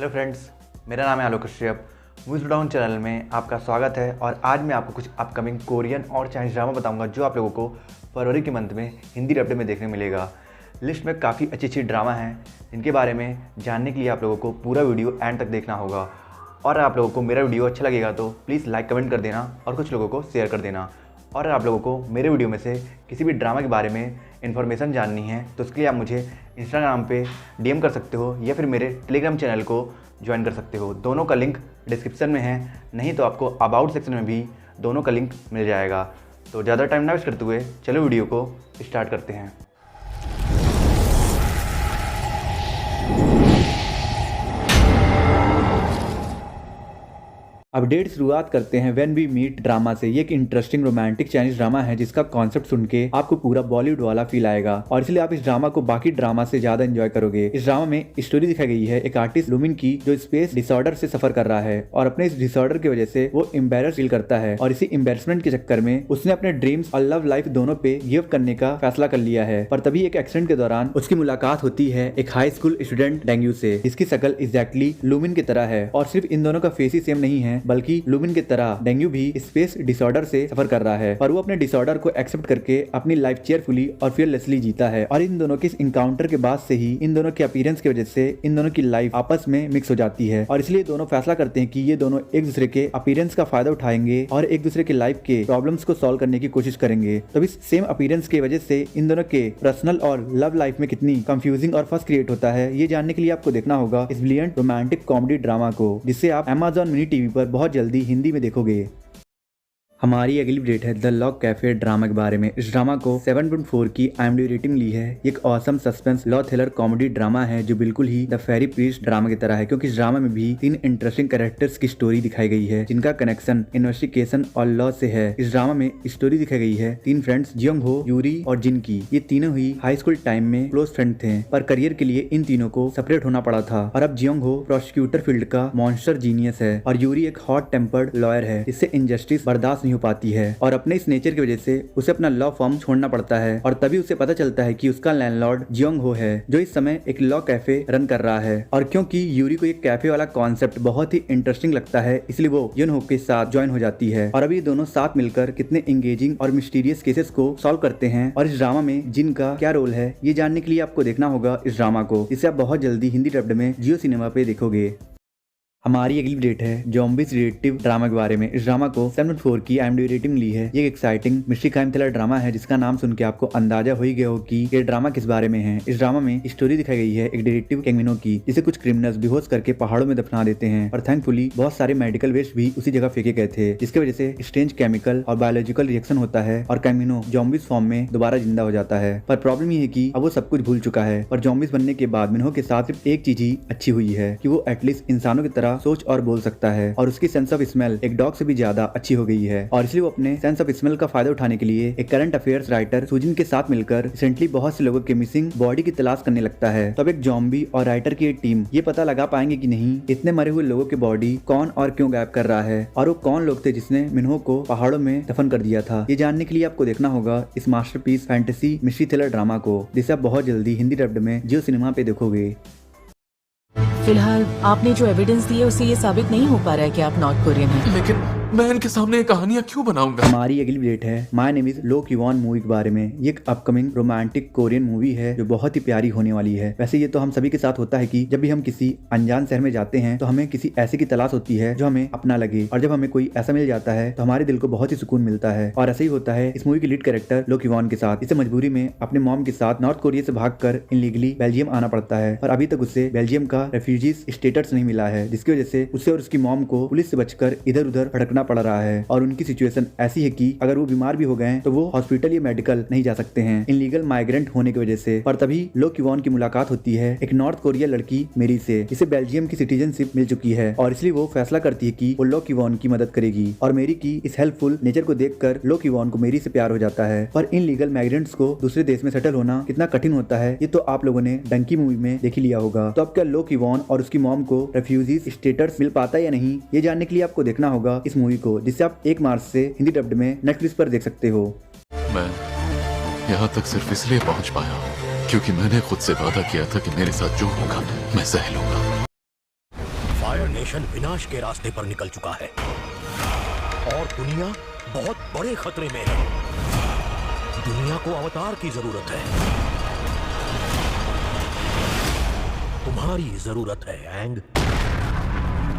Hello friends, मेरा नाम है आलोक कश्यप। मूवीज डाउन चैनल में आपका स्वागत है। और आज मैं आपको कुछ अपकमिंग कोरियन और चाइनीज ड्रामा बताऊंगा जो आप लोगों को फरवरी के मंथ में हिंदी डब्ड में देखने मिलेगा। लिस्ट में काफ़ी अच्छी अच्छी ड्रामा हैं जिनके बारे में जानने के लिए आप लोगों को पूरा वीडियो एंड तक देखना होगा। और आप लोगों को मेरा वीडियो अच्छा लगेगा तो प्लीज़ लाइक कमेंट कर देना और कुछ लोगों को शेयर कर देना। और आप लोगों को मेरे वीडियो में से किसी भी ड्रामा के बारे में इन्फॉर्मेशन जाननी है तो उसके लिए आप मुझे इंस्टाग्राम पे डीएम कर सकते हो या फिर मेरे टेलीग्राम चैनल को ज्वाइन कर सकते हो। दोनों का लिंक डिस्क्रिप्शन में है, नहीं तो आपको अबाउट सेक्शन में भी दोनों का लिंक मिल जाएगा। तो ज़्यादा टाइम ना वेस्ट करते हुए चलो वीडियो को स्टार्ट करते हैं। अपडेट शुरुआत करते हैं व्हेन वी मीट ड्रामा से। ये एक इंटरेस्टिंग रोमांटिक चाइनीज ड्रामा है जिसका कॉन्सेप्ट सुन के आपको पूरा बॉलीवुड वाला फील आएगा और इसलिए आप इस ड्रामा को बाकी ड्रामा से ज्यादा एंजॉय करोगे। इस ड्रामा में स्टोरी दिखाई गई है एक आर्टिस्ट लुमिन की जो स्पेस डिसऑर्डर से सफर कर रहा है और अपने इस डिसऑर्डर की वजह से वो एम्बेरस फील करता है और इसी एम्बेरसमेंट के चक्कर में उसने अपने ड्रीम्स और लव लाइफ दोनों पे गिव करने का फैसला कर लिया है। पर तभी एक एक्सीडेंट के दौरान उसकी मुलाकात होती है एक हाई स्कूल स्टूडेंट डेंग्यू से जिसकी शक्ल एग्जैक्टली लुमिन की तरह है। और सिर्फ इन दोनों का फेस ही सेम नहीं है बल्कि लुमिन की तरह डेंग्यू भी स्पेस डिसऑर्डर से सफर कर रहा है और वो अपने डिसऑर्डर को एक्सेप्ट करके अपनी लाइफ चेयरफुली और फियरलेसली जीता है। और इन दोनों के इस इनकाउंटर के बाद से ही इन दोनों के अपीयरेंस की वजह से इन दोनों की लाइफ आपस में मिक्स हो जाती है और इसलिए दोनों फैसला करते हैं कि ये दोनों एक दूसरे के अपीयरेंस का फायदा उठाएंगे और एक दूसरे के लाइफ के प्रॉब्लम्स को सॉल्व करने की कोशिश करेंगे। तब इस सेम अपीयरेंस की वजह से इन दोनों के पर्सनल और लव लाइफ में कितनी कंफ्यूजिंग और फर्स्ट क्रिएट होता है ये जानने के लिए आपको देखना होगा इस ब्रिलियंट रोमांटिक कॉमेडी ड्रामा को, जिससे आप Amazon मिनी टीवी पर बहुत जल्दी हिंदी में देखोगे। हमारी अगली अपडेट है द लॉक कैफे ड्रामा के बारे में। इस ड्रामा को 7.4 की IMDb रेटिंग ली है। एक awesome suspense law thriller comedy drama है जो बिल्कुल ही द फेरी प्रीस्ट ड्रामा की तरह है, क्योंकि इस ड्रामा में भी 3 इंटरेस्टिंग कैरेक्टर्स की स्टोरी दिखाई गई है जिनका कनेक्शन इन्वेस्टिगेशन और लॉ से है। इस ड्रामा में स्टोरी दिखाई गई है 3 फ्रेंड्स जियोंग हो, यूरी और जिन की। ये तीनों ही हाई स्कूल टाइम में क्लोज फ्रेंड थे पर करियर के लिए इन तीनों को सेपरेट होना पड़ा था। और अब जियोंग हो प्रोसिक्यूटर फील्ड का मॉन्स्टर जीनियस है और यूरी एक हॉट टेम्पर्ड लॉयर है जिससे इनजस्टिस बर्दाश्त नहीं हो पाती है और अपने इस नेचर की वजह से उसे अपना लॉ फर्म छोड़ना पड़ता है। और तभी उसे पता चलता है कि उसका लैंडलॉर्ड जियोंग हो है जो इस समय एक लॉ कैफे रन कर रहा है। और क्योंकि यूरी को एक कैफे वाला कॉन्सेप्ट बहुत ही इंटरेस्टिंग लगता है इसलिए वो युन हो के साथ ज्वाइन हो जाती है और अभी दोनों साथ मिलकर कितने एंगेजिंग और मिस्टीरियस केसेस को सॉल्व करते हैं और इस ड्रामा में जिन का क्या रोल है ये जानने के लिए आपको देखना होगा इस ड्रामा को, जिसे आप बहुत जल्दी हिंदी डब्ड में जियो सिनेमा पे देखोगे। हमारी अगली अपडेट है ज़ॉम्बीज रिलेटिव ड्रामा के बारे में। इस ड्रामा को 7.4 की IMDb रेटिंग ली है। ये एक exciting mystery crime thriller drama है जिसका नाम सुन के आपको अंदाजा हो ही गया हो कि ये ड्रामा किस बारे में है। इस ड्रामा में स्टोरी दिखाई गई है एक डिटेक्टिव कैंगमिनो की, जिसे कुछ क्रिमिनल्स बेहोश करके पहाड़ों में दफना देते हैं और थैंकफुली बहुत सारे मेडिकल वेस्ट भी उसी जगह फेंके गए थे जिसकी वजह से स्ट्रेंज केमिकल और बायोलॉजिकल रिएक्शन होता है और कैंगमिनो ज़ॉम्बीज फॉर्म में दोबारा जिंदा हो जाता है। पर प्रॉब्लम ये है कि अब वो सब कुछ भूल चुका है और ज़ॉम्बीज बनने के बाद मिन्हो के साथ सिर्फ एक चीज ही अच्छी हुई है कि वो एटलीस्ट इंसानों की तरह सोच और बोल सकता है और उसकी सेंस ऑफ स्मेल एक डॉग से भी ज्यादा अच्छी हो गई है। और इसलिए वो अपने सेंस ऑफ स्मेल का फायदा उठाने के लिए एक करंट अफेयर्स राइटर सुजिन के साथ मिलकर रिसेंटली बहुत से लोगों के मिसिंग बॉडी की तलाश करने लगता है। तब एक ज़ॉम्बी और राइटर की एक टीम ये पता लगा पाएंगे कि नहीं इतने मरे हुए लोगों की बॉडी कौन और क्यों गायब कर रहा है और वो कौन लोग थे जिसने मिन्हो को पहाड़ों में दफन कर दिया था। ये जानने के लिए आपको देखना होगा इस masterpiece fantasy mystery thriller drama को, जिसे आप बहुत जल्दी हिंदी डब्ड में जियो सिनेमा पे देखोगे। फिलहाल आपने जो एविडेंस दी है उससे ये साबित नहीं हो पा रहा है कि आप नॉर्थ कोरियन हैं। लेकिन मैं इनके सामने ये कहानियां क्यों बनाऊंगा? हमारी अगली अपडेट है my name is Loh Kiwan movie के बारे में। ये एक अपकमिंग रोमांटिक कोरियन मूवी है जो बहुत ही प्यारी होने वाली है। वैसे ये तो हम सभी के साथ होता है कि जब भी हम किसी अनजान शहर में जाते हैं तो हमें किसी ऐसे की तलाश होती है जो हमें अपना लगे और जब हमें कोई ऐसा मिल जाता है तो हमारे दिल को बहुत ही सुकून मिलता है। और ऐसा ही होता है इस मूवी की लीड कैरेक्टर लो क्यूवॉन के साथ। इसे मजबूरी में अपने मॉम के साथ नॉर्थ कोरिया से भागकर इनलीगली बेल्जियम आना पड़ता है और अभी तक उसे बेल्जियम का रेफ्यूजीज स्टेटस नहीं मिला है, जिसकी वजह से उसे और उसकी मॉम को पुलिस से बचकर इधर उधर भटकना पड़ रहा है। और उनकी सिचुएशन ऐसी है कि अगर वो बीमार भी हो गए तो वो हॉस्पिटल या मेडिकल नहीं जा सकते हैं इनलीगल माइग्रेंट होने की वजह से। पर तभी लो क्यूवॉन की मुलाकात होती है एक नॉर्थ कोरिया लड़की मेरी से, जिसे बेल्जियम की सिटीजनशिप मिल चुकी है और इसलिए वो फैसला करती है कि वो लो क्यूवॉन की मदद करेगी। और मेरी की इस हेल्पफुल नेचर को देखकर लो क्यूवॉन को मेरी से प्यार हो जाता है। पर इनलीगल माइग्रेंट्स को दूसरे देश में सेटल होना कितना कठिन होता है ये तो आप लोगों ने डंकी मूवी में देख ही लिया होगा। तो अब क्या लो क्यूवॉन और उसकी मॉम को रेफ्यूजीज स्टेटस मिल पाता है या नहीं ये जानने के लिए आपको देखना होगा इस मूवी को, जिसे आप 1 मार्च से हिंदी डब्ड में नेटफ्लिक्स पर देख सकते हो। मैं यहाँ तक सिर्फ इसलिए पहुँच पाया हूँ क्योंकि मैंने खुद से वादा किया था कि मेरे साथ जो होगा मैं सह लूंगा। सिविलाइजेशन विनाश के रास्ते पर निकल चुका है और दुनिया बहुत बड़े खतरे में है। दुनिया को अवतार की जरूरत है। तुम्हारी जरूरत है एंग।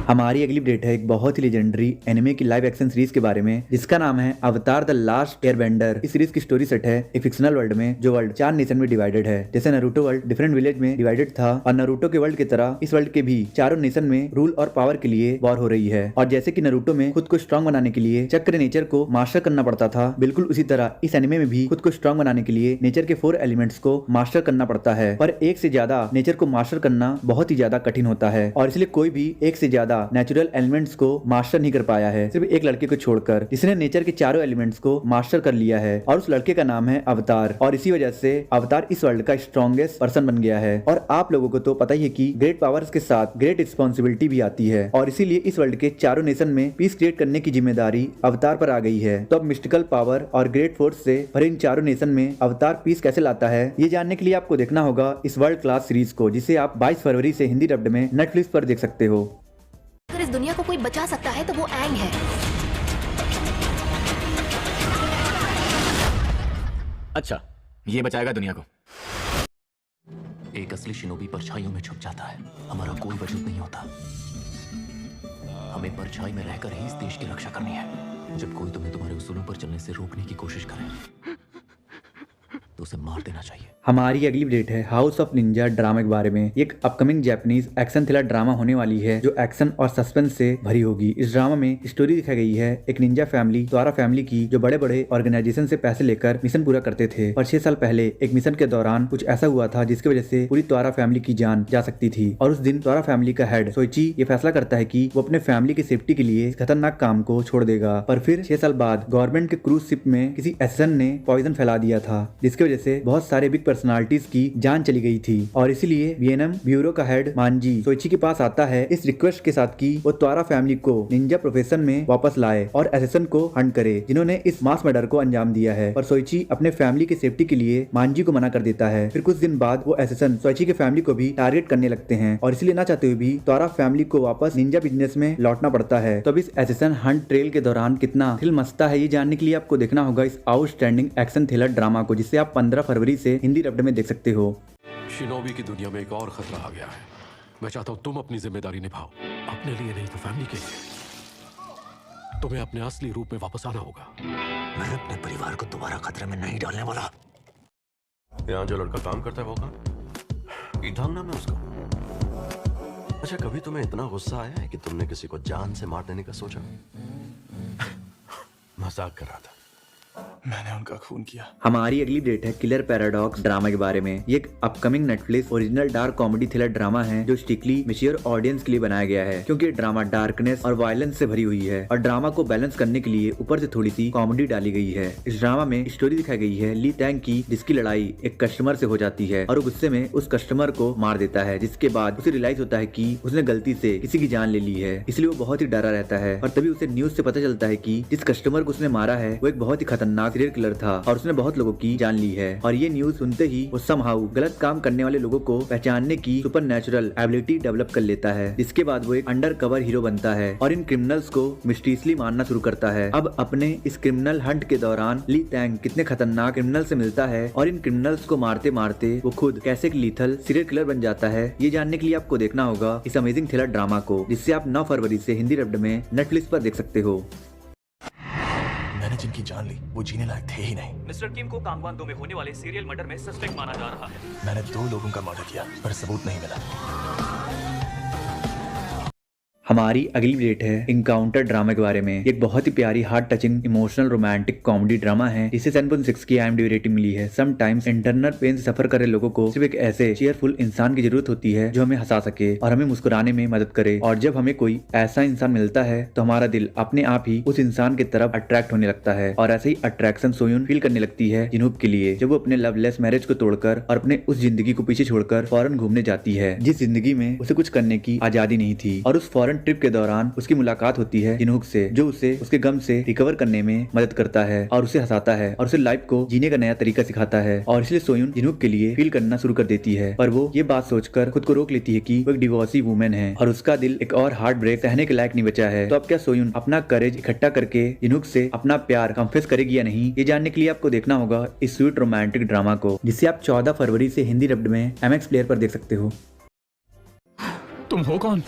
हमारी अगली अपडेट है एक बहुत ही लेजेंडरी एनिमे की लाइव एक्शन सीरीज के बारे में, जिसका नाम है अवतार द लास्ट एयरबेंडर। इस सीरीज की स्टोरी सेट है एक फिक्शनल वर्ल्ड में, जो वर्ल्ड 4 नेशन में डिवाइडेड है। जैसे नरूटो वर्ल्ड डिफरेंट विलेज में डिवाइडेड था, और नरूटो के वर्ल्ड की तरह इस वर्ल्ड के भी चारों नेशन में रूल और पावर के लिए वॉर हो रही है। और जैसे कि नरूटो में खुद को स्ट्रॉन्ग बनाने के लिए चक्र नेचर को मास्टर करना पड़ता था, बिल्कुल उसी तरह इस एनिमे में भी खुद को स्ट्रॉन्ग बनाने के लिए नेचर के 4 एलिमेंट्स को मास्टर करना पड़ता है। पर एक से ज्यादा नेचर को मास्टर करना बहुत ही ज्यादा कठिन होता है, और इसलिए कोई भी एक से ज्यादा नेचुरल एलिमेंट्स को मास्टर नहीं कर पाया है, सिर्फ एक लड़के को छोड़कर, जिसने नेचर के चारों एलिमेंट्स को मास्टर कर लिया है। और उस लड़के का नाम है अवतार, और इसी वजह से अवतार इस वर्ल्ड का स्ट्रॉन्गेस्ट पर्सन बन गया है। और आप लोगों को तो पता ही है कि ग्रेट पावर्स के साथ ग्रेट रिस्पॉन्सिबिलिटी भी आती है, और इसीलिए इस वर्ल्ड के चारों नेशन में पीस क्रिएट करने की जिम्मेदारी अवतार पर आ गई है। तो अब मिस्टिकल पावर और ग्रेट फोर्स से भरे इन चारों नेशन में अवतार पीस कैसे लाता है, ये जानने के लिए आपको देखना होगा इस वर्ल्ड क्लास सीरीज को, जिसे आप 22 फरवरी से हिंदी डब्ड में नेटफ्लिक्स पर देख सकते हो। अगर इस दुनिया को कोई बचा सकता है तो वो एंग है। अच्छा, ये बचाएगा दुनिया को। एक असली शिनोबी परछाइयों में छुप जाता है। हमारा कोई वजूद नहीं होता। हमें परछाई में रहकर ही इस देश की रक्षा करनी है। जब कोई तुम्हें तुम्हारे उसूलों पर चलने से रोकने की कोशिश करे तो उसे मार देना चाहिए। हमारी अगली अपडेट है हाउस ऑफ निंजा ड्रामा के बारे में। एक upcoming Japanese action thriller drama होने वाली है, जो एक्शन और सस्पेंस से भरी होगी। इस ड्रामा में स्टोरी दिखाई गई है एक निंजा फैमिली, त्वारा फैमिली की, जो बड़े बड़े ऑर्गेनाइजेशन से पैसे लेकर मिशन पूरा करते थे। और 6 साल पहले एक मिशन के दौरान कुछ ऐसा हुआ था जिसकी वजह से पूरी त्वारा फैमिली की जान जा सकती थी। और उस दिन त्वारा फैमिली का हेड सोइची ये फैसला करता है कि वो अपने फैमिली की सेफ्टी के लिए खतरनाक काम को छोड़ देगा। पर फिर 6 साल बाद गवर्नमेंट के क्रूज शिप में किसी एसेसन ने पॉइजन फैला दिया था, जिसकी वजह से बहुत सारे बिग पर्सनालिटीज की जान चली गई थी। और इसीलिए वीएनएम ब्यूरो का हेड मांजी सोइची के पास आता है इस रिक्वेस्ट के साथ कि वो त्वारा फैमिली को निंजा प्रोफेशन में वापस लाए और एसेसन को हंट करे, जिन्होंने इस मास मर्डर को अंजाम दिया है। पर सोइची अपने फैमिली की सेफ्टी के लिए मांजी को मना कर देता है। फिर कुछ दिन बाद वो एसेसन सोइची के फैमिली को भी टारगेट करने लगते हैं, और इसलिए ना चाहते हुए भी त्वारा फैमिली को वापस निंजा बिजनेस में लौटना पड़ता है। तो अब इस एसेसन हंट ट्रेल के दौरान कितना थ्रिल मचता है, ये जानने के लिए आपको देखना होगा इस आउटस्टैंडिंग एक्शन थ्रिलर ड्रामा को, जिसे आप 15 फरवरी से हिंदी डब्ड में देख सकते हो। शिनोबी की दुनिया में एक और खतरा आ गया है। मैं चाहता हूँ तुम अपनी जिम्मेदारी निभाओ, अपने लिए नहीं तो फैमिली के लिए। तुम्हें अपने असली रूप में वापस आना होगा। मैं अपने परिवार को दोबारा खतरे में नहीं डालने वाला। यहाँ जो लड़का काम करता है वो कहाँ? ईथांग नाम है उसका। अच्छा, कभी तुम्हें इतना गुस्सा आया है कि तुमने किसी को जान से मार देने का सोचा? मजाक कर रहा था। मैंने उनका खून किया। हमारी अगली डेट है किलर पैराडॉक्स ड्रामा के बारे में। ये एक upcoming Netflix original dark comedy thriller drama है, जो स्ट्रिक्टली मैच्योर ऑडियंस के लिए बनाया गया है, क्योंकि ये ड्रामा डार्कनेस और वायलेंस से भरी हुई है। और ड्रामा को बैलेंस करने के लिए ऊपर से थोड़ी सी कॉमेडी डाली गई है। इस ड्रामा में स्टोरी दिखाई गई है ली टैंग की, जिसकी लड़ाई एक कस्टमर से हो जाती है और वो गुस्से में उस कस्टमर को मार देता है, जिसके बाद उसे रियलाइज होता है कि उसने गलती से किसी की जान ले ली है। इसलिए वो बहुत ही डरा रहता है। और तभी उसे न्यूज से पता चलता है कि जिस कस्टमर को उसने मारा है वो एक बहुत ही खतरनाक सीरियल किलर था, और उसने बहुत लोगों की जान ली है। और ये न्यूज सुनते ही वो समहाउ गलत काम करने वाले लोगों को पहचानने की सुपर नेचुरल एबिलिटी डेवलप कर लेता है, जिसके बाद वो एक अंडर कवर हीरो बनता है और इन क्रिमिनल्स को मिस्टीरियसली मारना शुरू करता है। अब अपने इस क्रिमिनल हंट के दौरान ली टैंग कितने खतरनाक क्रिमिनल से मिलता है और इन क्रिमिनल्स को मारते मारते वो खुद कैसे एक लीथल सीरियल किलर बन जाता है, ये जानने के लिए आपको देखना होगा इस अमेजिंग थ्रिलर ड्रामा को, जिससे आप 9 फरवरी से हिंदी डब्ड में नेटफ्लिक्स पर देख सकते हो। मैंने जिनकी जान ली वो जीने लायक थे ही नहीं। मिस्टर किम को कांगवान 2 में होने वाले सीरियल मर्डर में सस्पेक्ट माना जा रहा है। मैंने 2 लोगों का मर्डर किया पर सबूत नहीं मिला। हमारी अगली डेट है इनकाउंटर ड्रामा के बारे में। एक बहुत ही प्यारी heart touching emotional romantic comedy drama है, जिसे 7.6 की IMDb रेटिंग मिली है। समटाइम्स इंटरनल पेन से सफर कर रहे लोगों को सिर्फ एक ऐसे चीयरफुल इंसान की जरूरत होती है जो हमें हंसा सके और हमें मुस्कुराने में मदद करे। और जब हमें कोई ऐसा इंसान मिलता है तो हमारा दिल अपने आप ही उस इंसान की तरफ अट्रैक्ट होने लगता है, और ऐसे ही अट्रैक्शन सोयून फील करने लगती है जिनूब के लिए, जब वो अपने लवलेस मैरिज को तोड़कर और अपने उस जिंदगी को पीछे छोड़कर फॉरेन घूमने जाती है, जिस जिंदगी में उसे कुछ करने की आजादी नहीं थी। और उस फॉरेन फॉरेन ट्रिप के दौरान उसकी मुलाकात होती है जिनहुक से, जो उसे उसके गम से रिकवर करने में मदद करता है और उसे हंसाता है और उसे लाइफ को जीने का नया तरीका सिखाता है। और इसलिए सोयुन जिनहुक के लिए फील करना शुरू कर देती है, पर वो ये बात सोचकर खुद को रोक लेती है कि वो एक डिवोर्सी वुमेन है और उसका दिल एक और हार्ट ब्रेक सहने के लायक नहीं बचा है। तो अब क्या सोयुन अपना करेज इकट्ठा करके जिनहुक से अपना प्यार कन्फेस करेगी या नहीं, ये जानने के लिए आपको देखना होगा इस स्वीट रोमांटिक ड्रामा को, जिसे आप 14 फरवरी से हिंदी डब्ड में MX प्लेयर पर देख सकते हो। तुम हो कौन?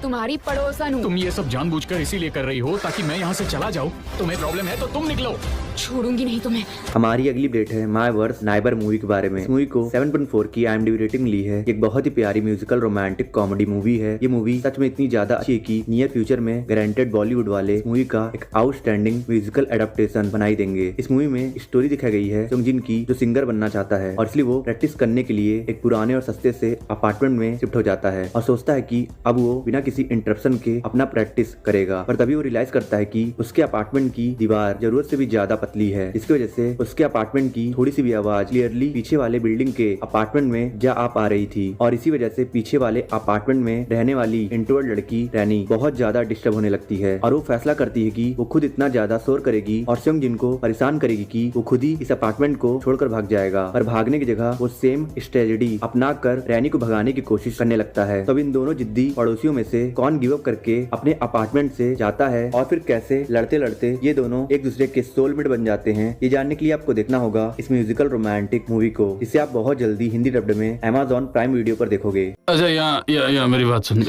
तुम्हारी पड़ोसन हूँ। तुम ये सब जानबूझकर इसीलिए कर रही हो ताकि मैं यहाँ से चला जाऊँ? तुम्हें प्रॉब्लम है तो तुम निकलो। छोड़ूंगी नहीं तुम्हें। हमारी अगली अपडेट है माय वर्स नाइबर मूवी के बारे में। इस मूवी को 7.4 की IMDb रेटिंग मिली है। एक बहुत ही प्यारी म्यूजिकल रोमांटिक कॉमेडी मूवी है। ये मूवी सच में इतनी ज्यादा अच्छी है कि नियर फ्यूचर में गारंटेड बॉलीवुड वाले मूवी का एक आउटस्टैंडिंग म्यूजिकल एडेप्टेशन बनाई देंगे। इस मूवी में स्टोरी दिखाई गई है जोंगजिन की, जो सिंगर बनना चाहता है और इसलिए वो प्रैक्टिस करने के लिए एक पुराने और सस्ते से अपार्टमेंट में शिफ्ट हो जाता है और सोचता है कि अब वो बिना किसी इंटरप्शन के अपना प्रैक्टिस करेगा। पर तभी वो रियलाइज करता है कि उसके अपार्टमेंट की दीवार जरूरत से भी ज्यादा पतली है, जिसकी वजह से उसके अपार्टमेंट की थोड़ी सी भी आवाज क्लियरली पीछे वाले बिल्डिंग के अपार्टमेंट में जा आ पा रही थी। और इसी वजह से पीछे वाले अपार्टमेंट में रहने वाली इंट्रोवर्ट लड़की रैनी बहुत ज्यादा डिस्टर्ब होने लगती है और वो फैसला करती है कि वो खुद इतना ज्यादा शोर करेगी और सेयोंगजिन को परेशान करेगी कि वो खुद ही इस अपार्टमेंट को छोड़कर भाग जाएगा। पर भागने की जगह वो सेम स्ट्रेटेजी अपना कर रैनी को भगाने की कोशिश करने लगता है। तब इन दोनों जिद्दी पड़ोसियों में से कौन गिव अप करके अपने अपार्टमेंट से जाता है और फिर कैसे लड़ते लड़ते ये दोनों एक दूसरे के सोलमेट बन जाते हैं, ये जानने के लिए आपको देखना होगा इस म्यूजिकल रोमांटिक मूवी को, जिसे आप बहुत जल्दी हिंदी डब्ड में Amazon प्राइम वीडियो पर देखोगे। अच्छा यहाँ मेरी बात सुन।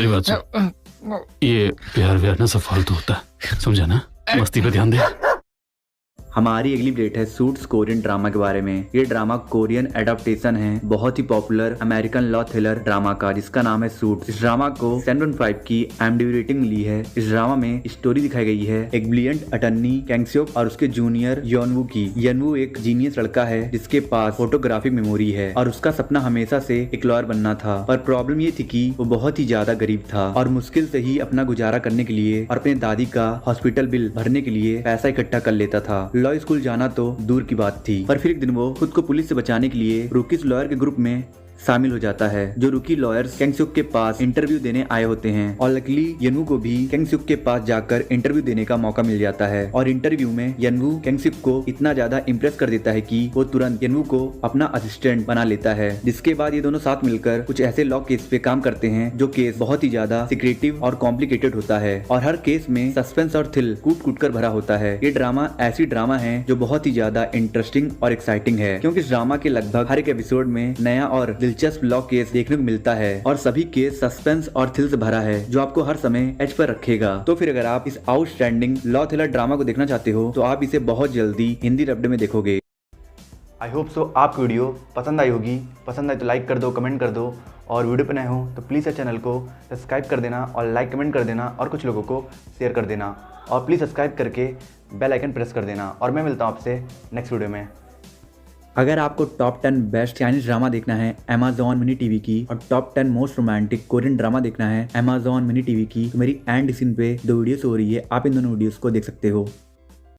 ये प्यार ना सब फालतू होता है, समझा ना? मस्ती पे ध्यान दे। हमारी अगली अपडेट है सूट्स कोरियन ड्रामा के बारे में। ये ड्रामा कोरियन एडाप्टेशन है बहुत ही popular American law thriller drama का, जिसका नाम है सूट्स। इस ड्रामा को 7.5 की IMDb रेटिंग मिली है। इस ड्रामा में स्टोरी दिखाई गई है एक ब्रिलियंट अटर्नी कैंगस्योक और उसके जूनियर योनवू की। योनवू एक जीनियस लड़का है जिसके पास फोटोग्राफिक मेमोरी है और उसका सपना हमेशा से एक लॉयर बनना था। पर प्रॉब्लम ये थी कि वो बहुत ही ज्यादा गरीब था और मुश्किल से ही अपना गुजारा करने के लिए और अपने दादी का हॉस्पिटल बिल भरने के लिए पैसा इकट्ठा कर लेता था। लॉ स्कूल जाना तो दूर की बात थी, पर फिर एक दिन वो खुद को पुलिस से बचाने के लिए रूकीज लॉयर के ग्रुप में शामिल हो जाता है, जो रूकी लॉयर्स कैंगस्योक के पास इंटरव्यू देने आए होते हैं। और लकीली यनवू को भी कैंगस्योक के पास जाकर इंटरव्यू देने का मौका मिल जाता है। और इंटरव्यू में यनवू कैंगस्योक को इतना ज्यादा इम्प्रेस कर देता है कि वो तुरंत यनवू को अपना असिस्टेंट बना लेता है, जिसके बाद ये दोनों साथ मिलकर कुछ ऐसे लॉ केस पे काम करते हैं जो केस बहुत ही ज्यादा सीक्रेटिव और कॉम्प्लिकेटेड होता है और हर केस में सस्पेंस और थ्रिल कूट कूट कर भरा होता है। ये ड्रामा ऐसी ड्रामा है जो बहुत ही ज्यादा इंटरेस्टिंग और एक्साइटिंग है, क्योंकि इस ड्रामा के लगभग हर एक एपिसोड में नया और दिलचस्प लॉ केस देखने को मिलता है और सभी केस सस्पेंस और थ्रिल से भरा है, जो आपको हर समय एज पर रखेगा। तो फिर अगर आप इस आउटस्टैंडिंग लॉ थ्रिलर ड्रामा को देखना चाहते हो तो आप इसे बहुत जल्दी हिंदी डब्ड में देखोगे। आई होप सो आपको वीडियो पसंद आई होगी। पसंद आए तो लाइक कर दो, कमेंट कर दो, और वीडियो पे नए हो तो प्लीज़ इस चैनल को सब्सक्राइब कर देना और लाइक कमेंट कर देना और कुछ लोगों को शेयर कर देना, और प्लीज़ सब्सक्राइब करके बेल आइकन प्रेस कर देना। और मैं मिलता हूँ आपसे नेक्स्ट वीडियो में। अगर आपको टॉप 10 बेस्ट चाइनीज ड्रामा देखना है Amazon मिनी टीवी की और top 10 most romantic Korean drama देखना है Amazon मिनी टीवी की, तो मेरी एंड स्क्रीन पे 2 वीडियोस हो रही है, आप इन दोनों वीडियोस को देख सकते हो।